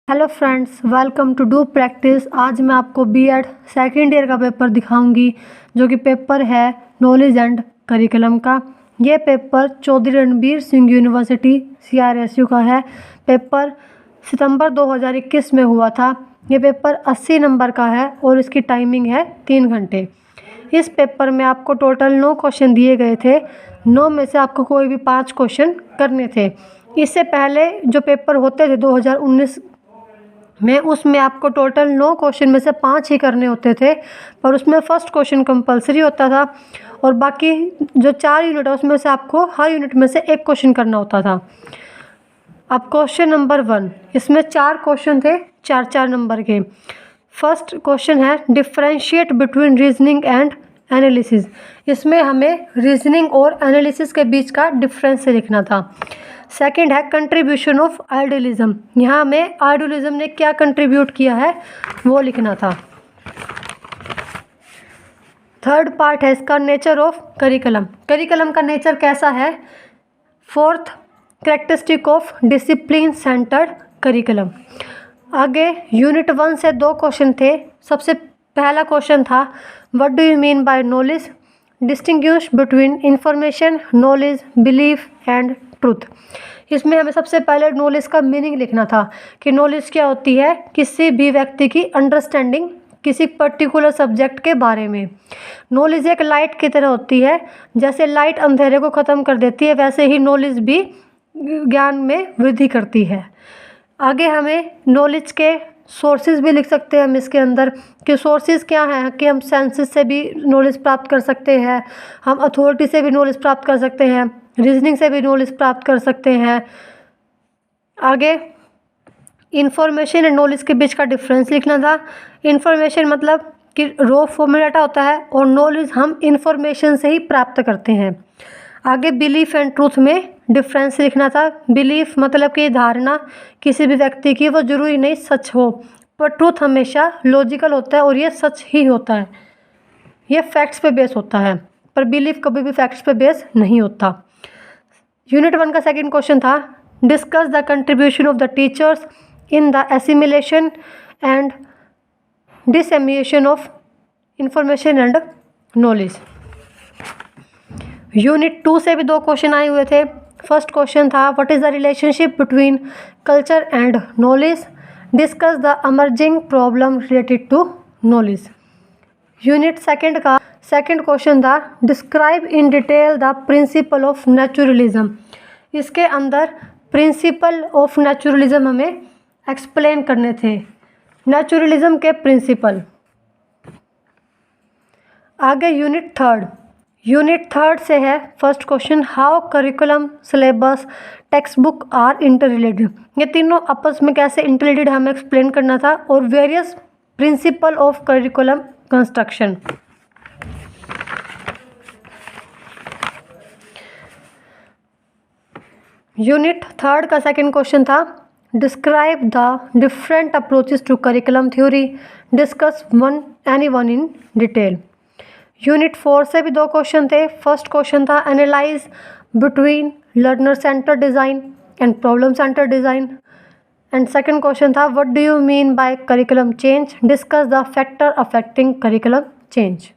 Hello friends, welcome to do practice. आज मैं आपको बीएड सेकेंड ईयर का पेपर दिखाऊंगी, जो कि पेपर है नॉलेज एंड करिकुलम का। ये paper Chaudhary Ranbir Singh university CRSU का है। पेपर सितंबर 2021 में हुआ था। ये पेपर 80 नंबर का है और इसकी टाइमिंग है 3 घंटे। इस पेपर में आपको टोटल 9 क्वेश्चन दिए गए थे। 9 में से आपको कोई भी 5 क्वेश्चन करने थे। इससे पहले जो पेपर होते थे 2019 में, उसमें आपको टोटल 9 क्वेश्चन में से 5 ही करने होते थे, पर उसमें फर्स्ट क्वेश्चन कंपलसरी होता था और बाकी जो 4 यूनिट है उसमें से आपको हर यूनिट में से 1 क्वेश्चन करना होता था। अब क्वेश्चन नंबर 1, इसमें 4 क्वेश्चन थे 4-4 नंबर के। फर्स्ट क्वेश्चन है differentiate between reasoning and analysis. इसमें हमें रीजनिंग और एनालिसिस के बीच का डिफरेंस लिखना था। सेकंड है कंट्रीब्यूशन ऑफ आइडियलिज्म। यहाँ हमें आइडियलिज्म ने क्या कंट्रीब्यूट किया है वो लिखना था। थर्ड पार्ट है इसका नेचर ऑफ करिकुलम। करिकुलम का नेचर कैसा है। Fourth characteristic of discipline centred curriculum. आगे यूनिट 1 से 2 क्वेश्चन थे। सबसे पहला क्वेश्चन था what do you mean by knowledge, distinguish between information, knowledge, belief and truth. इसमें हमें सबसे पहले नॉलेज का मीनिंग लिखना था कि नॉलेज क्या होती है। किसी भी व्यक्ति की अंडरस्टैंडिंग किसी पर्टिकुलर सब्जेक्ट के बारे में। नॉलेज एक लाइट की तरह होती है, जैसे लाइट अंधेरे को ख़त्म कर देती है, वैसे ही नॉलेज भी ज्ञान में वृद्धि करती है। आगे हमें नॉलेज के सोर्सेज भी लिख सकते हैं हम इसके अंदर कि सोर्सेज क्या हैं, कि हम सेंसेस से भी नॉलेज प्राप्त कर सकते हैं, हम अथॉरिटी से भी नॉलेज प्राप्त कर सकते हैं, रीजनिंग से भी नॉलेज प्राप्त कर सकते हैं। आगे इंफॉर्मेशन एंड नॉलेज के बीच का डिफरेंस लिखना था। इंफॉर्मेशन मतलब कि रॉ फॉर्म में डाटा होता है और नॉलेज हम इंफॉर्मेशन से ही प्राप्त करते हैं। आगे बिलीफ एंड ट्रूथ में डिफरेंस लिखना था। बिलीफ मतलब कि धारणा किसी भी व्यक्ति की, वो जरूरी नहीं सच हो, पर ट्रूथ हमेशा लॉजिकल होता है और ये सच ही होता है, ये फैक्ट्स पे बेस होता है, पर बिलीफ कभी भी फैक्ट्स पे बेस नहीं होता। यूनिट 1 का सेकंड क्वेश्चन था discuss the contribution of the teachers in the assimilation and dissemination of information and knowledge. Unit 2 से भी 2 क्वेश्चन आए हुए थे। फर्स्ट क्वेश्चन था what is the relationship between culture and knowledge, discuss the emerging problem related to knowledge. Unit second का second question था describe in detail the principle of naturalism. इसके अंदर प्रिंसिपल ऑफ नेचुरलिज्म हमें explain करने थे, naturalism के principal. आगे unit third से है first question how curriculum, syllabus, textbook are interrelated. ये तीनों आपस में कैसे इंटर रिलेटेड हमें एक्सप्लेन करना था। और various principle of curriculum construction. Unit third का सेकंड क्वेश्चन था describe the different approaches to curriculum theory, discuss any one in detail. Unit 4 से भी 2 क्वेश्चन थे। फर्स्ट क्वेश्चन था analyse between learner centre design and problem centre design. And second question था what do you mean by curriculum change, discuss the factor affecting curriculum change.